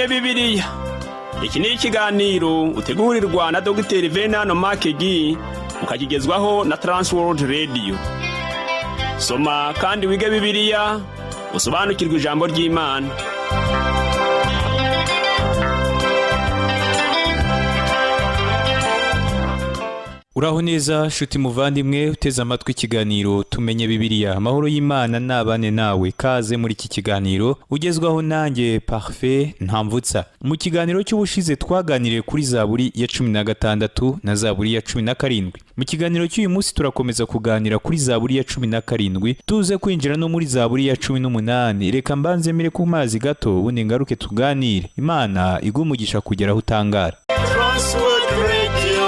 tumenye Bibiliya. Iki ni ikiganiro utegurirwa na Dr. Venano Makegi ukagigezwaho na Transworld Radio. Soma kandi wige Bibiliya, usobanukirwe ijambo ry'Imana. Uraho neza shuti muvandimwe uteze amatwi ikiganiro tumenye Bibiliya. Amahoro y'Imana nabane nawe. Kaze muri iki kiganiro ugezwaho nanjye Parfait Ntamvutsa. Mu kiganiro cy'ubushize twaganiriye kuri Zaburi ya 16 na Zaburi ya 17. Mu kiganiro cy'uyu munsi turakomeza kuganira kuri Zaburi ya 17, tuze kwinjira no muri Zaburi ya 18. Reka mbanze mire ku mazi gato ubundi ngaruke tuganire. Imana igumugisha kugera aho utangara. Transworld Radio.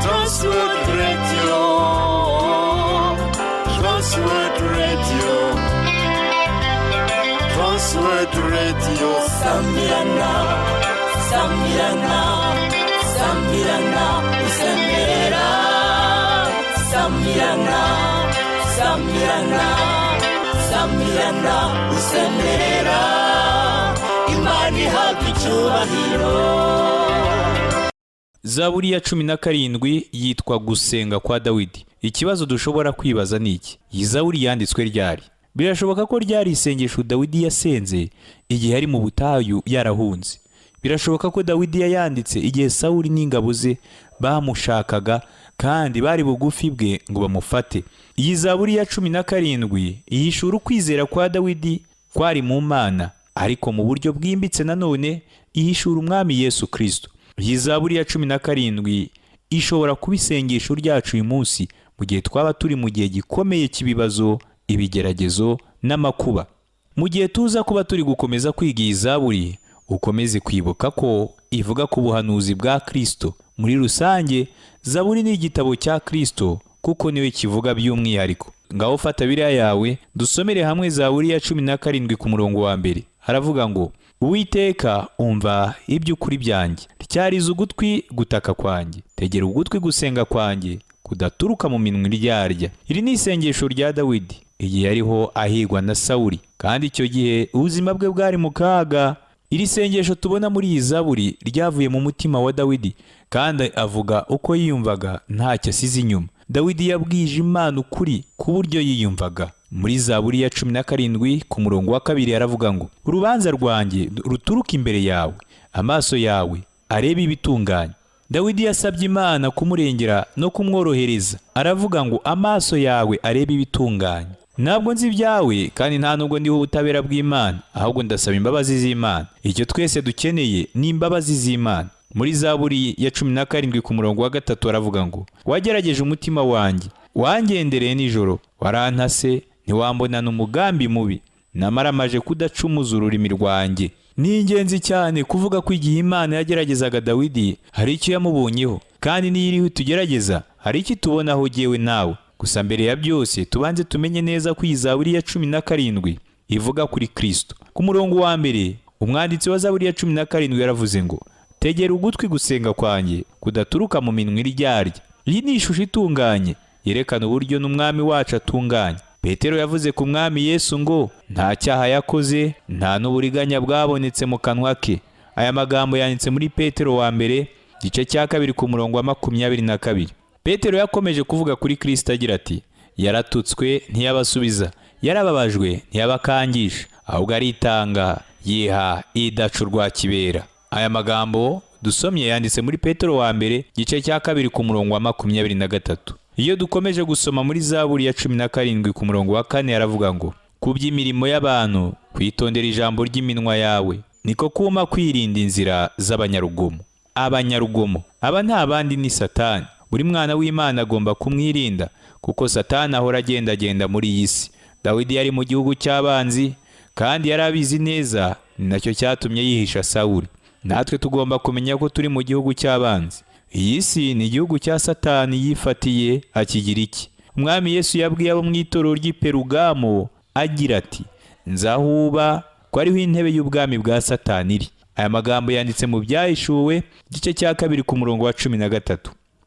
Transworld Radio. Transworld Radio. Transworld Radio. Samirana, Samirana, Samirana, Usemera. Samirana, Samirana, Samirana, Usemera. Imani hapi icyubahiro. Zaburi ya 17 yitwa gusenga kwa Dawidi. Ikibazo dushobora kwibaza ni iki? Iyi Zaburi yanditswe ryari? Birashoboka ko ryari isengesho Dawidi yasenze igihe ari mu butayu yarahunze. Birashoboka ko Dawidi yayanditse igihe Sawuli n'ingabo ze bamushakaga kandi bari bugufi bwe ngo bamufate. Iyi Zaburi ya 17 ihishura ukwizera kwa Dawidi kwari mu Mana, ariko mu buryo bwimbitse nanone ihishura umwami Yesu Kristo. Iyi Zaburi ya 17 ishobora kuba isengesho ryacu uyu munsi mu gihe twaba turi mu gihe gikomeye cy'ibibazo, ibigeragezo n'amakuba. Mu gihe tuza kuba turi gukomeza kwiga iyi Zaburi, ukomeze kwibuka ko ivuga ku buhanuzi bwa Kristo. Muri rusange, Zaburi ni igitabo cya Kristo kuko niwe kivuga by'umwihariko. Ngaho fata Bibiliya yawe dusomere hamwe Zaburi ya 17 ku murongo wa mbere. Haravuga ngo: Uwiteka umva iby'ukuri byanjye, ryariza ugutwi gutaka kwanjye, tegera ugutwi gusenga kwanjye kudaturuka mu minwe iryarya. Iri ni isengesho rya Dawidi igihe yariho ahigwa na Sawuli, kandi icyo gihe ubuzima bwe bwari mu kaga. Iri sengesho tubona muri iyi Zaburi ryavuye mu mutima wa Dawidi, kandi avuga uko yiyumvaga ntacyo asize inyuma. Dawidi yabwije Imana ukuri ku buryo yiyumvaga. Muri Zaburi ya 17 ku murongo wa 2 aravuga ngo: Urubanza rwanjye ruturuka imbere yawe, amaso yawe areba ibitunganye. Dawidi yasabye Imana kumurengera no kumworohereza. Aravuga ngo amaso yawe areba ibitunganye. Ntabwo nzi ibyawe kandi nta nubwo ndiho ubutabera bw'Imana, ahubwo ndasaba imbabazi z'Imana. Icyo twese dukeneye ni imbabazi z'Imana. Muri Zaburi ya 17 ku murongo wa 3 aravuga ngo: Wagerageje umutima wanjye, wangendereye nijoro, warantase, ntiwambonana umugambi mubi, namaramaje kudacumuza ururimi rwanjye. Ni ingenzi cyane kuvuga ko igihe Imana yageragezaga Dawidi hari icyo yamubonyeho, kandi niyo iriho tugerageza hari icyo tubonaho jyewe nawe. Gusa mbere ya byose tubanze tumenye neza ko iyi Zaburi ya 17 ivuga kuri Kristo. Ku murongo wa mbere umwanditsi wa Zaburi ya 17 yaravuze ngo: Tegera ugutwi gusenga kwanjye kudaturuka mu minwe iryarya. Iyi ni ishusho itunganye yerekana uburyo n'umwami wacu atunganye. Petero yavuze ku mwami Yesu ngo nta cyaha yakoze, nta n'uburiganya bwabonetse mu kanwa ke. Aya magambo yanditse muri Petero wa mbere gice cya 2 ku murongo wa 22. Petero yakomeje kuvuga kuri Kristo agira ati: Yaratutswe ntiyabasubiza, yarababajwe ntiyabakangisha, ahubwo aritanga yiha idacurwa kibera. Aya magambo dusomye yanditse muri Petero wa mbere gice cya 2 ku murongo wa 23. Iyo dukomeje gusoma muri Zaburi ya 17 ku murongo wa 4 aravuga ngo: Kuby'imirimo y'abantu kwitondera ijambo ry'iminwa yawe, niko kuma kwirinda inzira z'abanyarugomo. Abanyarugomo aba nta bandi ni Satani. Buri mwana w'Imana agomba kumwirinda kuko Satani ahora agenda muri iyi si. Dawidi yari mu gihugu cy'abanzi kandi yarabizi neza, ni nacyo cyatumye yihisha Sawuli. Natwe tugomba kumenya ko turi mu gihugu cy'abanzi. Iyi si ni igihugu cya Satani yifatiye akigira iki. Umwami Yesu yabwiye abo mu itorero ry'i Perugamo agira ati: Nzahuba ko ariho intebe y'ubwami bwa Satani iri. Aya magambo yanditse mu Byahishuwe gice cya 2 ku murongo wa 13.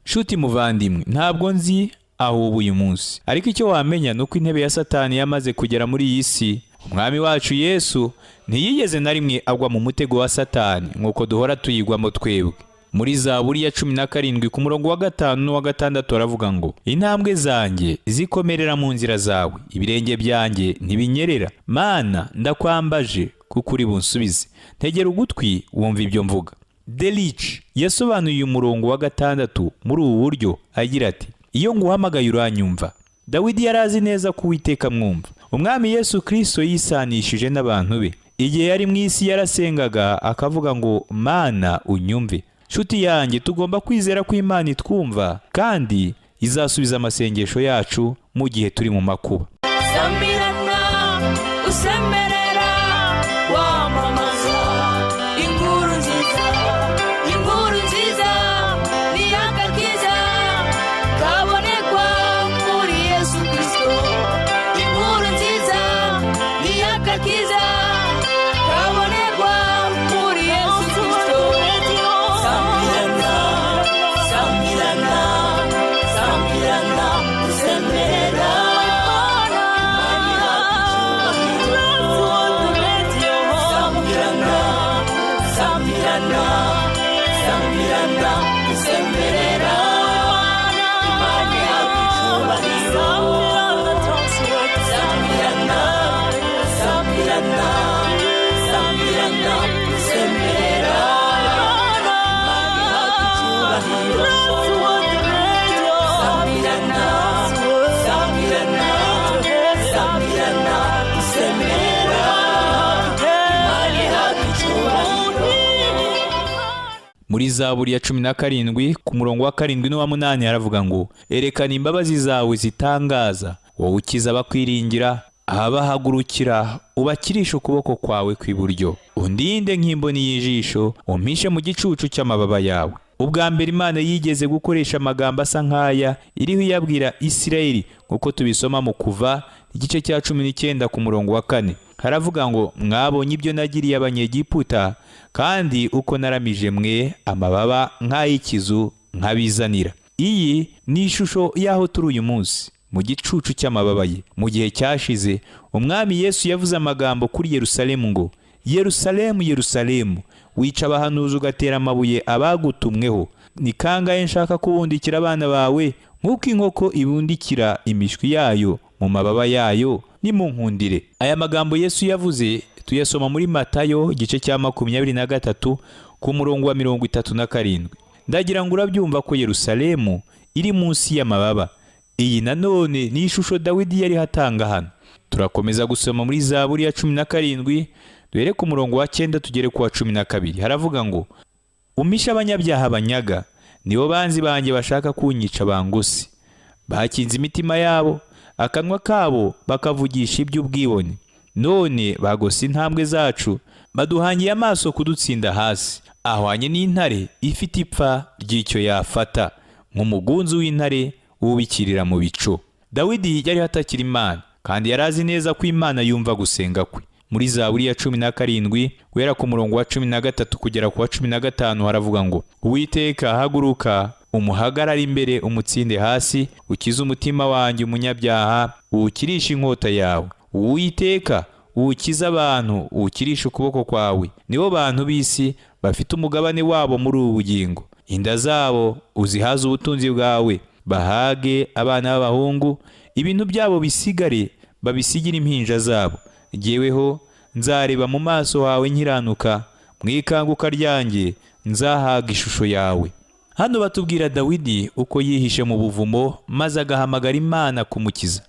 Shuti muvandimwe, ntabwo nzi aho ubu uyu munsi, ariko icyo wamenya nuko intebe ya Satani yamaze kugera muri iyi si, umwami wacu Yesu ntiyigeze na rimwe agwa mu mutego wa Satani nk'uko duhora tuyigwamo twebwe. Muri Zaburi ya 17 ku murongo wa 5 n'uwa 6 aravuga ngo, intambwe zanjye zikomerera mu nzira zawe, ibirenge byanjye ntibinyerera. Mana, ndakwambaje kuko uri bunsubize, ntegera ugutwi wumva ibyo mvuga. Delitzsch yasobanuye uyu murongo wa 6 muri ubu buryo agira ati, iyo nguhamagaye uranyumva. Dawidi yari azi neza ko Uwiteka mwumva. Umwami Yesu Kristo yisanishije n'abantu be. Igihe yari mu isi yarasengaga akavuga ngo, Mana unyumve. Nshuti yanjye, tugomba kwizera ko Imana itwumva kandi izasubiza amasengesho yacu mu gihe turi mu makuba. Sambirana, usemerera, wamamaza inkuru nziza, inkuru nziza ni agakiza kabonekwa muri Yesu Kristo. Inkuru nziza ni agakiza kabonekwa muri Yesu Kristo. Sambirana, sambirana, sambirana, usemerera. Muri Zaburi ya 17 ku murongo wa 7 n'uwa 8 haravuga ngo, erekana imbabazi zawe zitangaza, wowe ukiza abakwiringira, abahagurukira ubakirisha ukuboko kwawe kw'iburyo. Undinde nk'imboni y'ijisho, umpishe mu gicucu cy'amababa yawe. Ubwa mbere Imana yigeze gukoresha amagambo asa nk'aya iriho iyabwira Isirayeli, nk'uko tubisoma mu Kuva igice cya 19 ku murongo wa 4. Haravuga ngo, mwabonye ibyo nagiriye Abanyegiputa, kandi uko naramije mwe amababa nk'ay'ikizu nkabizanira. Iyi ni ishusho y'aho turi uyu munsi, mu gicucu cy'amababa ye. Mu gihe cyashize umwami Yesu yavuze amagambo kuri Yerusalemu ngo, Yerusalemu, Yerusalemu, wica abahanuzi ugatera amabuye abagutumweho. Ni kangahe nshaka kubundikira abana bawe nk'uko inkoko ibundikira imishwi yayo mu mababa yayo, nimunkundire. Aya magambo Yesu yavuze tuyasoma muri Matayo igice cya 23 ku murongo wa 37. Ndagira ngo urabyumva ko Yerusalemu iri munsi y'amababa. Iyi nanone ni ishusho Dawidi yari hatanga hano. Turakomeza gusoma muri Zaburi ya 17 duhere ku murongo wa 9 tugere ku wa 12. Haravuga ngo, umisha abanyabyaha banyaga, nibo banzi banjye bashaka kunyica bangose. Bakinze imitima yabo, akanwa kabo bakavugisha iby'ubwibone. None bagose intambwe zacu, baduhangiye amaso kudutsinda hasi. Ahwanye n'intare ifite ipfa ry'icyo yafata, nk'umugunzu w'intare ubikirira mu bico. Dawidi yari hatakira Imana, kandi yarazi neza ko Imana yumva gusenga kwe. Muri Zaburi ya 17 guhera ku murongo wa 13 kugera ku wa 15 haravuga ngo, Uwiteka haguruka, umuhagarare imbere umutsinde hasi, ukize umutima wanjye umunyabyaha, uwukirisha inkota yawe. Uwiteka uwukiza abantu, uwukirisha ukuboko kwawe. Nibo bantu b'isi bafite umugabane wabo muri ubu bugingo. Inda zabo uzihaze ubutunzi bwawe, bahage abana b'abahungu, ibintu byabo bisigare babisigira impinja zabo. Jyeweho nzareba mu maso hawe nkiranuka, mu ikanguka ryanjye nzahaga ishusho yawe. Hano batubwira Dawidi uko yihishe mu buvumo maze agahamagara Imana kumukiza.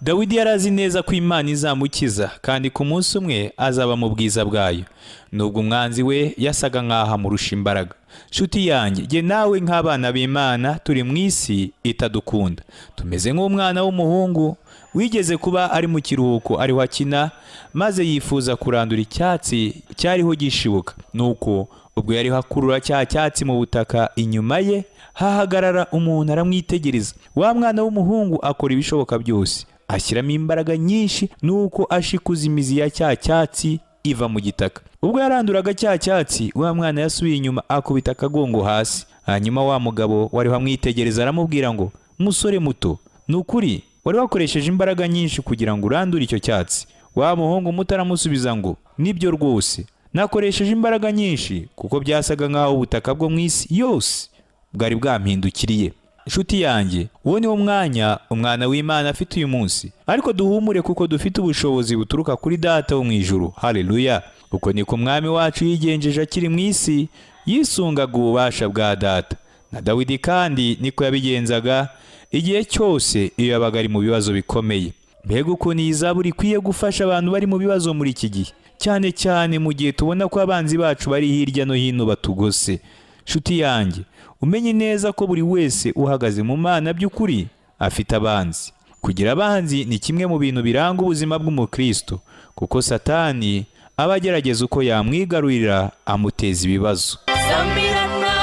Dawidi yarazi neza ko Imana izamukiza kandi ku munsi umwe azaba mu bwiza bwayo, nubwo umwanzi we yasaga nk'aho amurusha imbaraga. Nshuti yanjye, jye nawe nk'abana b'Imana turi mu isi itadukunda. Tumeze nk'umwana w'umuhungu wigeze kuba ari mu kiruhuko ariho akina, maze yifuza kurandura icyatsi cyariho gishibuka. Nuko ubwo yari hakurura cya cyatsi mu butaka, inyuma ye hahagarara umuntu aramwitegereza. Wa mwana w'umuhungu akora ibishoboka byose, ashyiramo imbaraga nyinshi, nuko ashikuza imizi ya cya cyatsi iva mu gitaka. Ubwo yaranduraga cya cyatsi, wa mwana yasubiye inyuma akubita akagongo hasi. Hanyuma wa mugabo wari wamwitegereza aramubwira ngo, musore muto, nukuri wari wakoresheje imbaraga nyinshi kugira ngo urandure icyo cyatsi. Wa muhungu muto aramusubiza ngo nibyo rwose, nakoresheje imbaraga nyinshi kuko byasaga nk'aho ubutaka bwo mu isi yose bwari bwampindukiriye. Inshuti yanjye, uwo ni wo mwanya umwana w'Imana afite uyu munsi, ariko duhumure kuko dufite ubushobozi buturuka kuri Data wo mu ijuru. Haleluya! Uko niko umwami wacu yigenjeje akiri mu isi, yisungaga ububasha bwa Data. Na Dawidi kandi niko yabigenzaga igihe cyose iyo yabaga ari mu bibazo bikomeye. Mbega ukuntu iyi zaburi ikwiye gufasha abantu bari mu bibazo muri iki gihe, cyane cyane mu gihe tubona ko abanzi bacu bari hirya no hino batugose. Nshuti yanjye, umenye neza ko buri wese uhagaze mu Mana by'ukuri afite abanzi. Kugira abanzi ni kimwe mu bintu biranga ubuzima bw'umukristo, kuko Satani aba agerageza uko yamwigarurira amuteza ibibazo. Sambirana,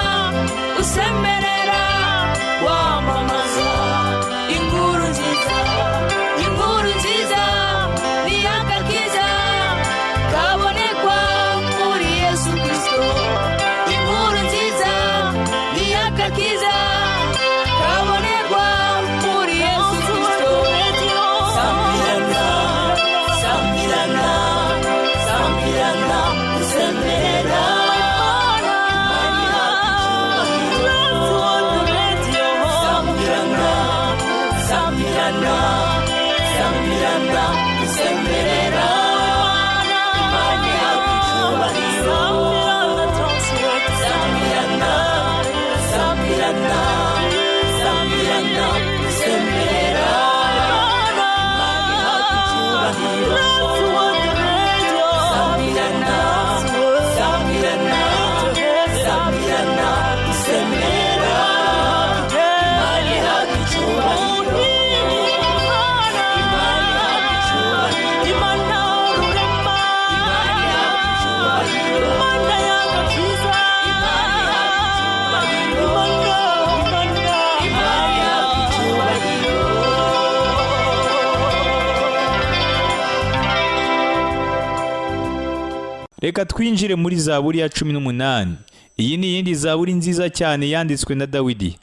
usemerera, wamamaza inkuru nziza, inkuru nziza ni agakiza kabonekwa muri Yesu Kristo. Inkuru nziza ni agakiza kabonekwa muri Yesu Kristo. Sambirana, sambirana, sambirana, usemerera. Reka twinjire muri Zaburi ya 18. Iyi ni yindi zaburi nziza cyane yanditswe na Dawidi.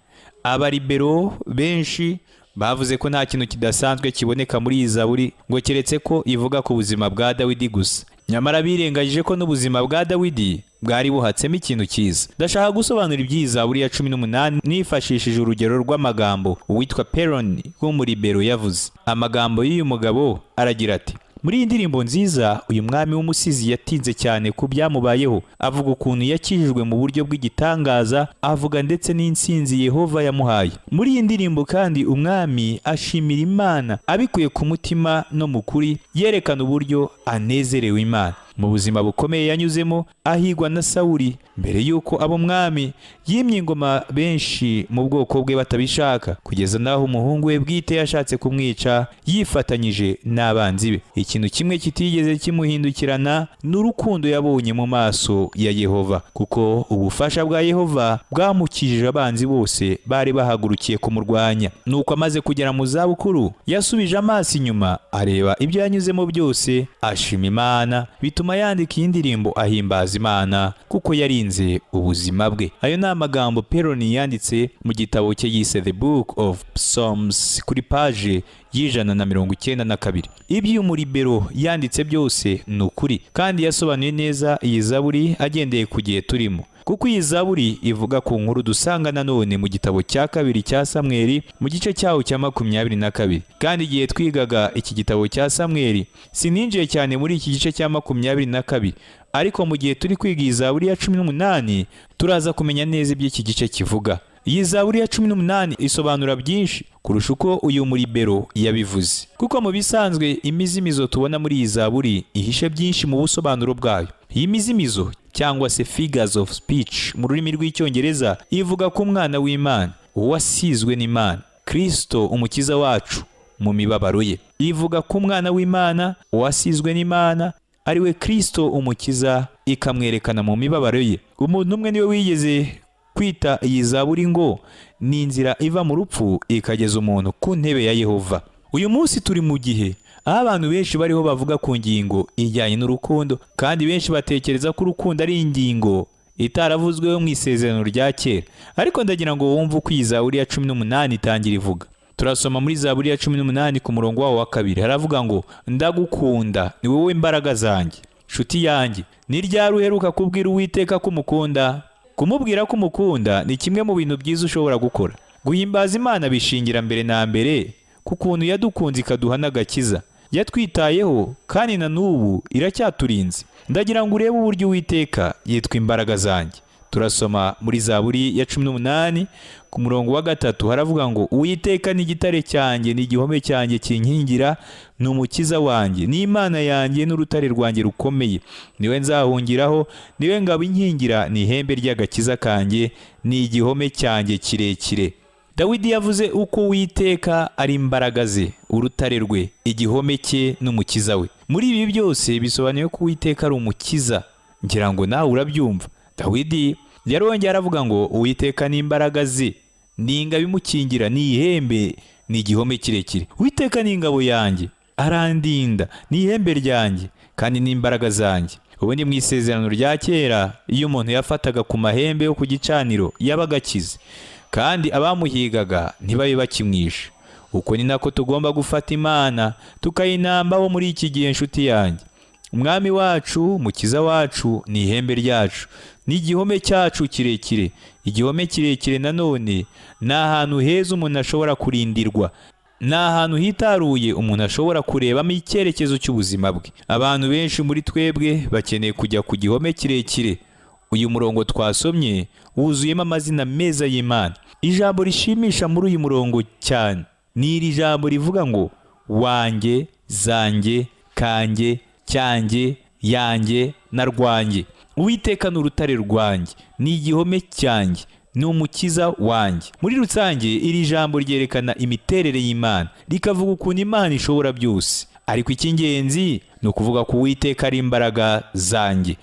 Abaribero benshi bavuze ko nta kintu kidasanzwe kiboneka muri iyi zaburi ngo keretse ko ivuga ku buzima bwa Dawidi gusa. Nyamara birengagije ko n'ubuzima bwa Dawidi bwari buhatsemo ikintu cyiza. Ndashaka gusobanura iby'iyi zaburi ya 18 nifashishije urugero rw'amagambo uwitwa Peroni w'umuribero yavuze. Amagambo y'uyu mugabo aragira ati: muri iyi ndirimbo nziza uyu mwami w'umusizi yatinze cyane ku byamubayeho, avuga ukuntu yakijijwe mu buryo bw'igitangaza, avuga ndetse n'insinzi Yehova yamuhaye. Muri iyi ndirimbo kandi umwami ashimira Imana abikuye ku mutima no mu kuri, yerekana uburyo anezerewe Imana. Mu buzima bukomeye yanyuzemo ahigwa na Sawuli, mbere yuko abo mwami yimye ingoma benshi mu bwoko bwe batabishaka, kugeza naho umuhungu we bwite yashatse kumwica yifatanyije n'abanzi be. Ikintu kimwe kitigeze kimuhindukirana n'urukundo yabonye mu maso ya Yehova, kuko ubufasha bwa Yehova bwamukijije abanzi bose bari bahagurukiye kumurwanya. Nuko amaze kugera mu zabukuru yasubije amaso inyuma areba ibyo yanyuzemo byose, ashima Imana, bituma yandika iyi ndirimbo ahimbaza Imana kuko yarinze ubuzima bwe. Ayo ni amagambo Peroni yanditse mu gitabo cye yise The Book of Psalms kuri paje y'192. Ibyo umuribero yanditse byose ni ukuri, kandi yasobanuye neza iyi zaburi agendeye ku gihe turimo, kuko iyi zaburi ivuga ku nkuru dusanga nanone mu gitabo cya kabiri cya Samweli mu gice cyaho cya 22. Kandi igihe twigaga iki gitabo cya Samweli sininjiye cyane muri iki gice cya 22, ariko mu gihe turi kwiga iyi zaburi ya 18 turaza kumenya neza iby'iki gice kivuga. Iyi zaburi ya 18 isobanura byinshi kurusha uko uyu muribero yabivuze, kuko mu bisanzwe imizimizo tubona muri iyi zaburi ihishe byinshi mu busobanuro bwayo. Iyi mizimizo cyangwa se figures of speech mu rurimi rw'icyongereza ivuga ku mwana w'Imana wasizwe n'Imana, Kristo umukiza wacu mu mibabaro ye. Ivuga ku mwana w'Imana wasizwe n'Imana ari we Kristo umukiza, ikamwerekana mu mibabaro ye. Umuntu umwe niwe wigeze kwita iyi zaburi ngo ni inzira iva mu rupfu ikageza umuntu ku ntebe ya Yehova. Uyu munsi turi mu gihe aho abantu benshi bariho bavuga ku ngingo ijyanye n'urukundo, kandi benshi batekereza ko urukundo ari ingingo itaravuzweho mu isezerano rya kera. Ariko ndagira ngo wumve uko iyi zaburi ya 18 itangira ivuga. turasoma muri Zaburi ya 18 ku murongo wawo wa 2 haravuga ngo ndagukunda ni wowe imbaraga zanjye. Nshuti yanjye, ni ryari uheruka kubwira Uwiteka ko umukunda? Kumubwira ko umukunda ni kimwe mu bintu byiza ushobora gukora. Guhimbaza Imana bishingira mbere na mbere ku kuntu yadukunze ikaduha n'agakiza, yatwitayeho kandi na n'ubu iracyaturinze. Ndagira ngo urebe uburyo Uwiteka yitwa imbaraga zanjye. Turasoma muri Zaburi ya 18 ku murongo wa 3 haravuga ngo Uwiteka ni igitare cyanjye, ni igihome cyanjye kinkingira, ni umukiza wanjye, ni Imana yanjye n'urutare rwanjye rukomeye, niwe nzahungiraho, niwe ngabo inkingira, ni ihembe ry'agakiza kanjye, ni igihome cyanjye kirekire. Dawidi yavuze uko Uwiteka ari imbaraga ze, urutare rwe, igihome cye n'umukiza we. Muri ibi byose bisobanuye ko Uwiteka ari umukiza. Ngira ngo nawe urabyumva. Dawidi yarongera aravuga ngo Uwiteka ni imbaraga ze, ni ingabo imukingira, ni ihembe, ni igihome kirekire. Uwiteka ni ingabo yanjye, arandinda, ni ihembe ryanjye kandi ni imbaraga zanjye. Ubundi mu isezerano rya kera iyo umuntu yafataga ku mahembe yo ku gicaniro yabaga akize, kandi abamuhigaga ntibabe bakimwisha. Uko ni nako tugomba gufata Imana tukayinambaho muri iki gihe. Nshuti yanjye, Umwami wacu, Mukiza wacu, ni ihembe ryacu, ni igihome cyacu kirekire. Igihome kirekire nanone ni ahantu heza umuntu ashobora kurindirwa, ni ahantu hitaruye umuntu ashobora kurebamo icyerekezo cy'ubuzima bwe. Abantu benshi muri twebwe bakeneye kujya ku gihome kirekire. Uyu murongo twasomye wuzuyemo amazina meza y'Imana. Ijambo rishimisha muri uyu murongo cyane ni iri jambo rivuga ngo wanjye, zanjye, kanjye, cyanjye, yanjye na rwanjye. Uwiteka ni urutare rwanjye, ni igihome cyanjye, ni umukiza wanjye. Muri rusange iri jambo ryerekana imiterere y'Imana, rikavuga ukuntu Imana ishobora byose. Ariko icy'ingenzi ni ukuvuga ko Uwiteka ari imbaraga zanjye.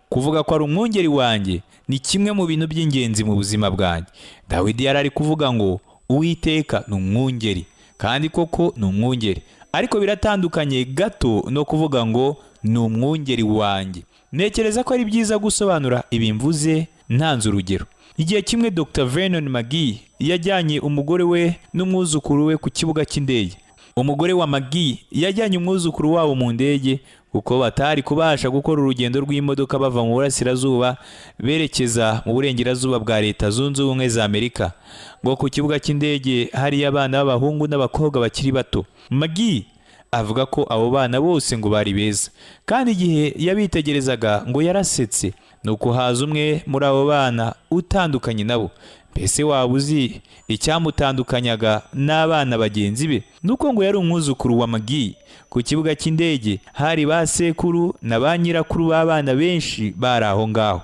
Kuvuga ko ari umwungeri wanjye ni kimwe mu bintu by'ingenzi mu buzima bwanjye. Dawidi yarari kuvuga ngo Uwiteka ni umwungeri, kandi koko ni umwungeri. Ariko biratandukanye gato no kuvuga ngo ni umwungeri wanjye. Ntekereza ko ari byiza gusobanura ibi mvuze ntanze urugero. Igihe kimwe Dr. Vernon McGee yajyanye umugore we n'umwuzukuru we ku kibuga cy'indege. Umugore wa McGee yajyanye umwuzukuru wabo mu ndege kuko batari kubasha gukora urugendo rw'imodoka bava mu burasirazuba berekeza mu burengerazuba bwa Leta Zunze Ubumwe za Amerika. Ngo ku kibuga cy'indege hari abana b'abahungu n'abakobwa bakiri bato. McGee avuga ko abo bana bose ngo bari beza, kandi igihe yabitegerezaga ngo yarasetse. Nuko haza umwe muri abo bana utandukanye nabo. Mbese waba uzi icyamutandukanyaga n'abana bagenzi be? Nuko ngo yari umwuzukuru wa McGee. Ku kibuga cy'indege hari ba sekuru na ba nyirakuru b'abana benshi bari aho ngaho.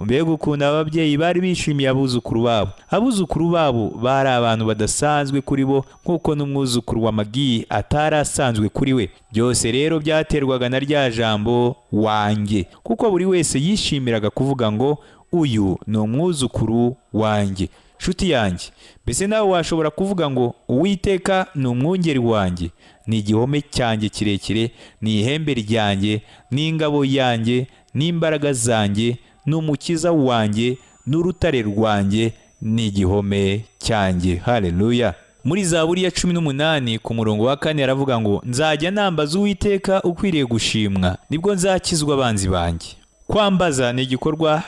Mbega ukuntu ababyeyi bari bishimiye abuzukuru babo. Abuzukuru babo bari abantu badasanzwe kuri bo, nk'uko n'umwuzukuru wa McGee atari asanzwe kuri we. Byose rero byaterwaga na rya jambo wanjye, kuko buri wese yishimiraga kuvuga ngo uyu ni umwuzukuru wanjye. Nshuti yanjye, mbese nawe washobora kuvuga ngo Uwiteka ni umwungeri wanjye, ni igihome cyanjye kirekire, ni ihembe ryanjye, ni ingabo yanjye, n'imbaraga zanjye, n'umukiza wanjye, n'urutare rwanjye, ni igihome cyanjye. Haleluya. Muri Zaburi ya 18 ku murongo wa 4 aravuga ngo nzajya nambaza Uwiteka ukwiriye gushimwa, nibwo nzakizwa abanzi banjye. Kwambaza ni igikorwa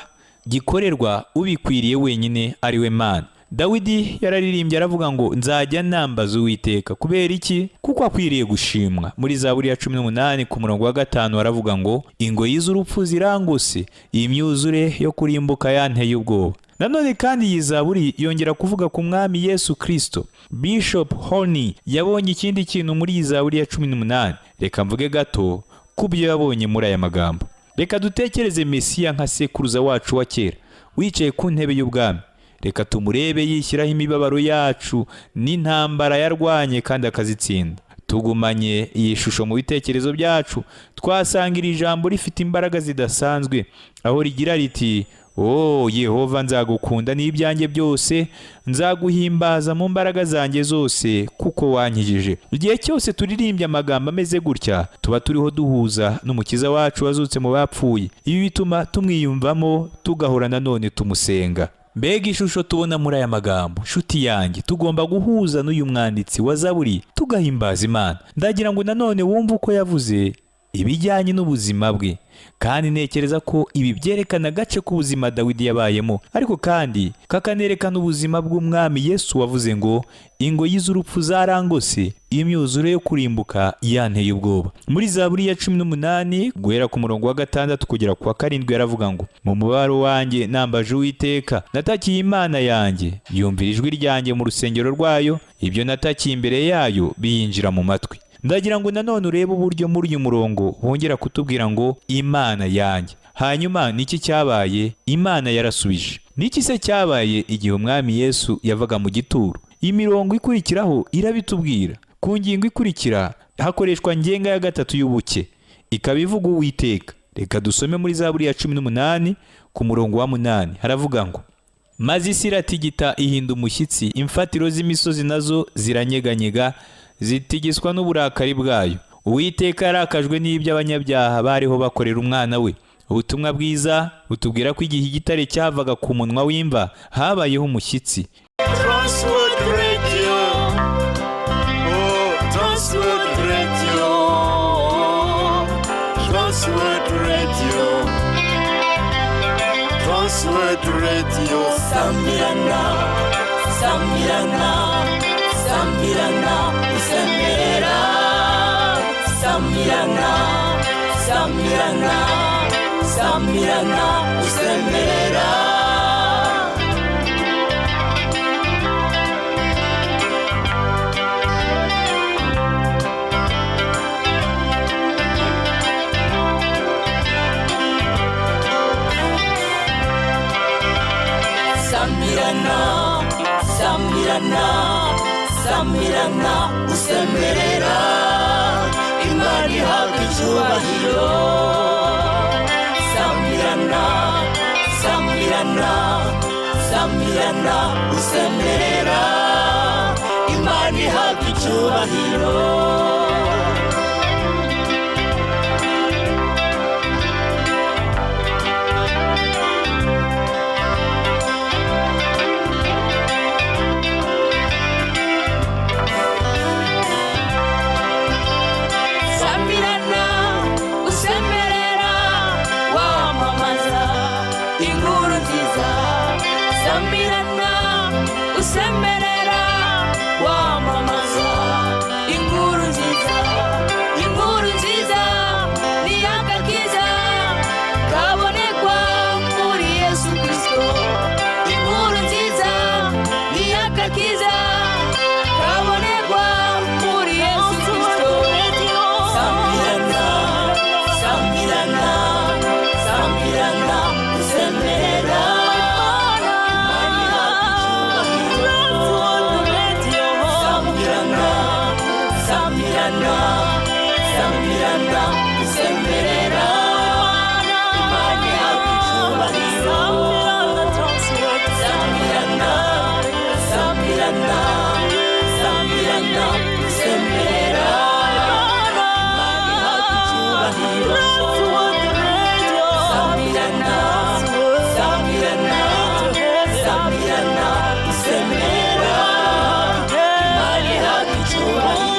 gikorerwa ubikwiriye wenyine ari we Mana. Dawidi yararirimbye aravuga ngo nzajya nambaza Uwiteka. Kubera iki? Kuko akwiriye gushimwa. Muri Zaburi ya 18 ku murongo wa 5 aravuga ngo ingoyi z'urupfu zirangose, iyi myuzure yo kurimbuka yanteye ubwoba. Nanone kandi iyi Zaburi yongera kuvuga ku Mwami Yesu Kristo. Bishop Horney yabonye ikindi kintu muri iyi Zaburi ya 18. Reka mvuge gato kubyo yabonye muri aya magambo. Reka dutekereze Mesiya nka sekuruza wacu wa kera, wicaye ku ntebe y'ubwami. Reka tumurebe yishyiraho imibabaro yacu n'intambara yarwanye kandi akazitsinda. Tugumanye iyi shusho mu bitekerezo byacu, twasanga iri jambo rifite imbaraga zidasanzwe, aho rigira riti Yehova, nzagukunda n'ibyanjye byose, nzaguhimbaza mu mbaraga zanjye zose kuko wankijije. Igihe cyose turirimbye amagambo ameze gutya, tuba turiho duhuza n'umukiza wacu wazutse mu bapfuye. Ibi bituma tumwiyumvamo, tugahora nanone tumusenga. Mbega ishusho tubona muri aya magambo, nshuti yanjye, tugomba guhuza n'uyu mwanditsi wa Zaburi tugahimbaza Imana. Ndagira ngo nanone wumve uko yavuze ibijyanye n'ubuzima bwe, kandi ntekereza ko ibi byerekana agace k'ubuzima Dawidi yabayemo, ariko kandi kakanerekana ubuzima bw'umwami Yesu wavuze ngo ingoyi z'urupfu zarangose, imyuzure yo kurimbuka yanteye ubwoba. Muri Zaburi ya 18 guhera ku murongo wa 6 kugera ku wa 7 yaravuga ngo mu mubabaro wanjye nambaje Uwiteka, natakiye Imana yanjye, yumvira ijwi ryanjye mu rusengero rwayo, ibyo natakiye imbere yayo biyinjira mu matwi. Ndagira ngo nanone urebe uburyo muri uyu murongo hongera kutubwira ngo Imana yanjye. Hanyuma niki cyabaye? Imana yarasubije. Niki se cyabaye igihe umwami Yesu yavaga mu gituro? Imirongo ikurikiraho irabitubwira. Ku ngingo ikurikira hakoreshwa ngenga ya 3 y'ubuke, ikaba ivuga Uwiteka. Reka dusome muri Zaburi ya 18 ku murongo wa 8. Haravuga ngo maze isi iratigita ihinda umushyitsi, imfatiro z'imisozi nazo ziranyeganyega, zitigiswa n'uburakari bwayo. Uwiteka yarakajwe n'ibyo abanyabyaha bariho bakorera umwana we. Ubutumwa bwiza butubwira ko igihe igitare cyavaga ku munwa w'imva habayeho umushyitsi. Transworld Radio. Oh, Transworld Radio. Transworld Radio. Transworld Radio. Sambirana, Sambirana, Sambirana, Sambirana, Sambirana, Sambirana, Sambirana, Sambirana. Sambirana, Sambirana, Sambirana, usemerera, Imana ihabwa icyubahiro. Sambirana, Sambirana, Sambirana, usemerera, Imana ihabwa icyubahiro. Usemerera wamamaza inkuru nziza, inkuru nziza ni agakiza kabonekwa muri Yesu Kristo. Inkuru nziza ni agakiza kabonekwa muri Yesu Kristo. Sambirana, Sambirana, Sambirana, usemerera. Sambirana, usemerera, Imana ihabwa icyubahiro. Sambirana, Sambirana, Sambirana, usemerera, Imana ihabwa icyubahiro. Sambirana, Sambirana, Sambirana, usemerera, Imana ihabwa icyubahiro.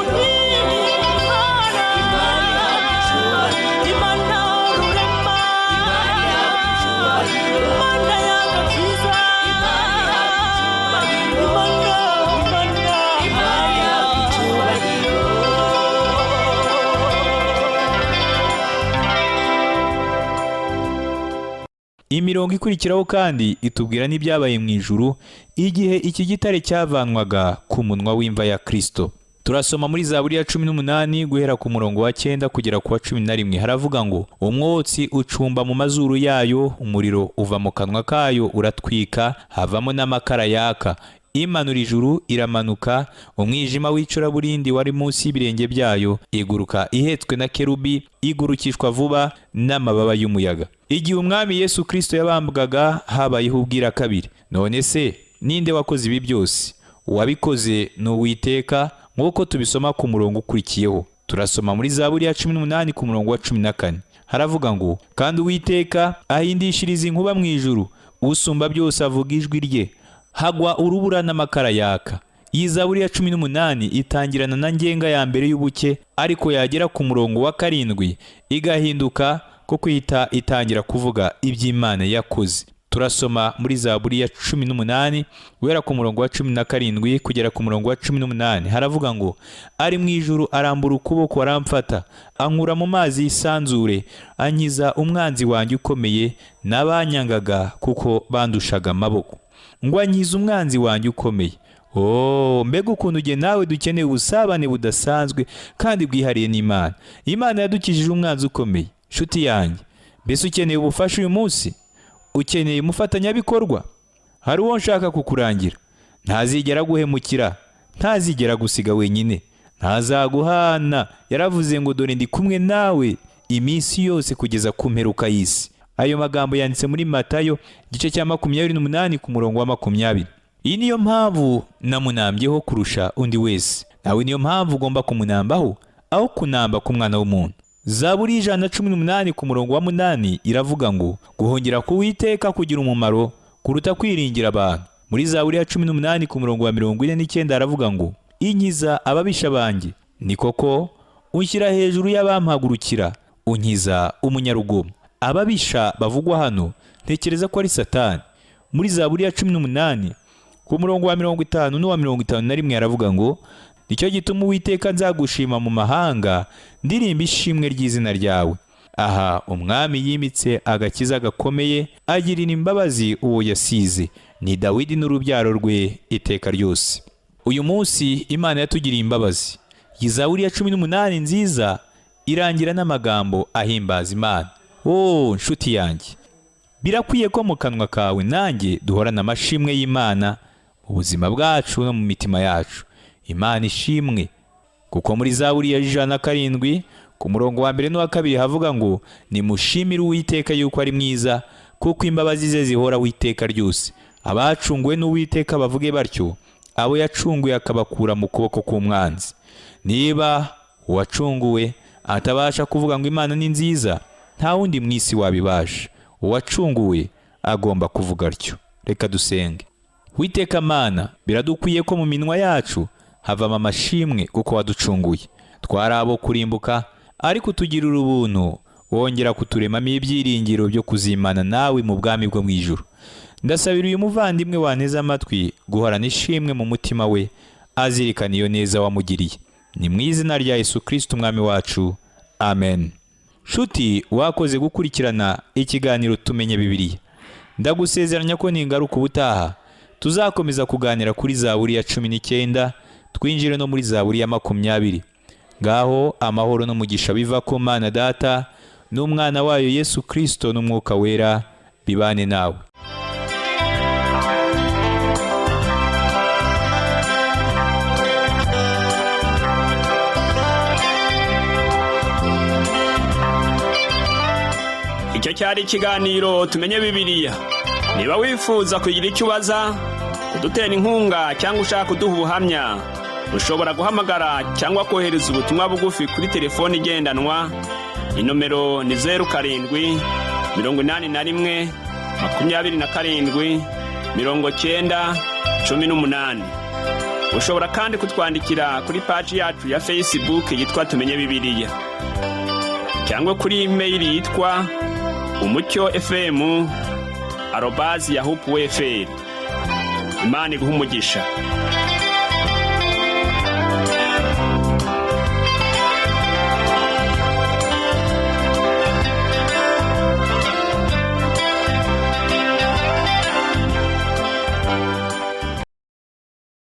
Imirongo ikurikiraho kandi itubwira n'ibyabaye mu ijuru igihe iki gitare cyavanwaga ku munwa w'imva ya Kristo. Turasoma muri Zaburi ya 18 guhera ku murongo wa 9 kugera ku wa 11. Haravuga ngo umwotsi ucumba mu mazuru yayo, umuriro uva mu kanwa kayo uratwika, havamo n'amakara yaka. Imanura ijuru iramanuka, umwijima w'icuraburindi wari munsi y'ibirenge byayo, iguruka ihetswe na kerubi, igurukishwa vuba n'amababa y'umuyaga. Igihe umwami Yesu Kristo yabambwaga habayeho ubwira kabiri. None se ninde wakoze ibi byose? Uwabikoze ni Uwiteka, nk'uko tubisoma ku murongo ukurikiyeho. Turasoma muri Zaburi ya 18 ku murongo wa 14. Haravuga ngo kandi Uwiteka ahindishiriza inkuba mu ijuru, usumba byose avuga ijwi rye, hagwa urubura n'amakara yaka. Iyi Zaburi ya 18 itangirana na ngenga ya mbere y'ubuke, ariko yagera ku murongo wa 7 igahinduka ko kwita itangira kuvuga iby'Imana yakoze. Turasoma muri Zaburi ya 18 guhera ku murongo wa 17 kugera ku murongo wa 18. Haravuga ngo, ari mu ijuru arambura ukuboko aramfata, ankura mu mazi y'isanzure, ankiza umwanzi wanjye ukomeye n'abanyangaga kuko bandushaga amaboko. Ngo ankiza umwanzi wanjye ukomeye. Mbega ukuntu ujye nawe dukeneye ubusabane budasanzwe kandi bwihariye n'Imana. Imana yadukijije umwanzi ukomeye. Nshuti yanjye, mbese ukeneye ubufasha uyu munsi? Ukeneye umufatanyabikorwa? Hari uwo nshaka kukurangira. Ntazigera guhemukira, ntazigera gusiga wenyine, ntazaguhana. Yaravuze ngo dore ndi kumwe nawe iminsi yose kugeza ku mperuka y'isi. Ayo magambo yanditse muri Matayo igice cya 28 ku murongo wa 20. Iyi niyo mpamvu namunambyeho kurusha undi wese. Nawe niyo mpamvu ugomba kumunambaho aho kunamba ku mwana w'umuntu. Zaburi 118 ku murongo wa 8 iravuga ngo, guhongera ku Uwiteka kugira umumaro kuruta kwiringira abantu. Muri Zaburi ya 18 ku murongo wa 49 aravuga ngo, inkiza ababisha banjye. Ni koko unshyira hejuru y'abampagurukira, unkiza umunyarugomo. Ababisha bavugwa hano ntekereza ko ari Satani. Muri Zaburi ya 18 ku murongo wa 50 n'uwa 51 aravuga ngo, nicyo gituma Uwiteka nzagushima mu mahanga, ndirimba ishimwe ry'izina ryawe. Aha umwami yimitse agakiza gakomeye, agirira imbabazi uwo yasize, ni Dawidi n'urubyaro rwe iteka ryose. Uyu munsi Imana yatugiriye imbabazi. Iyi Zaburi ya 18 nziza irangira n'amagambo ahimbaza Imana. Nshuti yanjye, birakwiye ko mu kanwa kawe nanjye duhorana amashimwe y'Imana mu buzima bwacu no mu mitima yacu. Imana ishimwe, kuko muri Zaburi ya 107 ku murongo wa 1 n'uwa 2 havuga ngo, nimushimire Uwiteka yuko ari mwiza, kuko imbabazi ze zihora witeka ryose. Abacunguwe n'Uwiteka bavuge batyo, abo yacunguye akabakura mu kuboko k'umwanzi. Niba uwacunguwe atabasha kuvuga ngo Imana ni nziza, nta wundi mu isi wabibasha. Uwacunguwe agomba kuvuga atyo. Reka dusenge. Uwiteka Mana, biradukwiye ko mu minwa yacu havamo amashimwe kuko waducunguye. Twari abo kurimbuka, ariko utugirira ubuntu, wongera kuturemamo ibyiringiro byo kuzimana nawe mu bwami bwo mu ijuru. Ndasabira uyu muvandimwe wanteze amatwi guhorana ishimwe mu mutima we, azirikana iyo neza wamugiriye. Ni mu izina rya Yesu Kristo umwami wacu. Amen. Nshuti, wakoze gukurikirana ikiganiro Tumenye Bibiliya. Ndagusezeranya ko ningaruka ubutaha tuzakomeza kuganira kuri Zaburi ya 19, twinjire no muri Zaburi ya 20. Ngaho amahoro n'umugisha biva ku Mana Data n'umwana wayo Yesu Kristo n'umwuka wera bibane nawe. Icyo cyari ikiganiro Tumenye Bibiliya. Niba wifuza kugira icyo ubaza, kudutera inkunga cyangwa ushaka kuduha ubuhamya, ushobora guhamagara cyangwa kohereza ubutumwa bugufi kuri telefoni igendanwa. Inomero ni 07 81 27 90 18. Ushobora kandi kutwandikira kuri page yacu ya Facebook yitwa Tumenye Bibiliya, cyangwa kuri email yitwa umucyo@yahoo.fr. Imana iguhe umugisha.